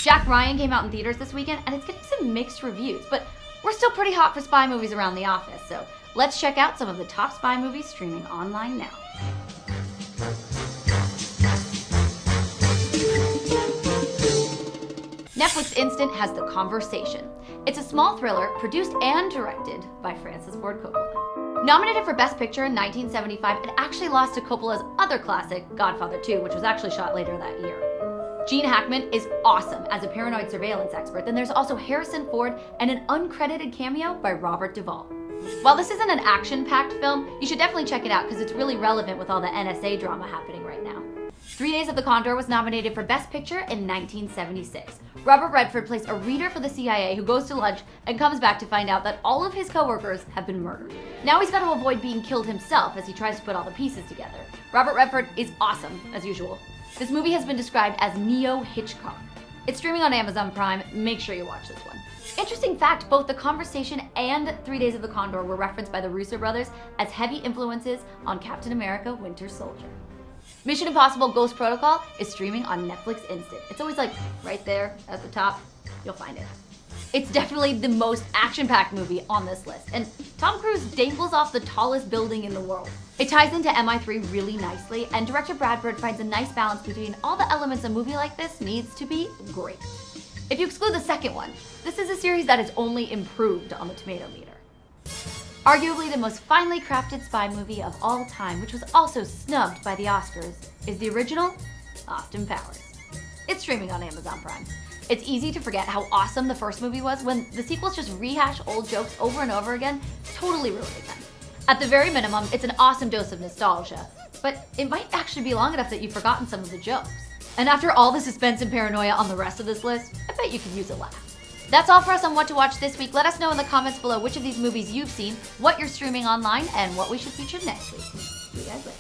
Jack Ryan came out in theaters this weekend, and it's getting some mixed reviews, but we're still pretty hot for spy movies around the office, so let's check out some of the top spy movies streaming online now. Netflix Instant has The Conversation. It's a small thriller produced and directed by Francis Ford Coppola. Nominated for Best Picture in 1975, it actually lost to Coppola's other classic, Godfather 2, which was actually shot later that year. Gene Hackman is awesome as a paranoid surveillance expert. Then there's also Harrison Ford and an uncredited cameo by Robert Duvall. While this isn't an action-packed film, you should definitely check it out because it's really relevant with all the NSA drama happening right now. 3 Days of the Condor was nominated for Best Picture in 1976. Robert Redford plays a reader for the CIA who goes to lunch and comes back to find out that all of his coworkers have been murdered. Now he's got to avoid being killed himself as he tries to put all the pieces together. Robert Redford is awesome, as usual. This movie has been described as Neo-Hitchcock. It's streaming on Amazon Prime. Make sure you watch this one. Interesting fact, both The Conversation and 3 Days of the Condor were referenced by the Russo brothers as heavy influences on Captain America: Winter Soldier. Mission Impossible: Ghost Protocol is streaming on Netflix Instant. It's always like right there at the top. You'll find it. It's definitely the most action-packed movie on this list, and Tom Cruise dangles off the tallest building in the world. It ties into MI3 really nicely, and director Brad Bird finds a nice balance between all the elements a movie like this needs to be great. If you exclude the second one, this is a series that has only improved on the tomato meter. Arguably the most finely crafted spy movie of all time, which was also snubbed by the Oscars, is the original Austin Powers. It's streaming on Amazon Prime. It's easy to forget how awesome the first movie was when the sequels just rehash old jokes over and over again, totally ruining them. At the very minimum, it's an awesome dose of nostalgia, but it might actually be long enough that you've forgotten some of the jokes. And after all the suspense and paranoia on the rest of this list, I bet you could use a laugh. That's all for us on What to Watch this week. Let us know in the comments below which of these movies you've seen, what you're streaming online, and what we should feature next week. See you guys later.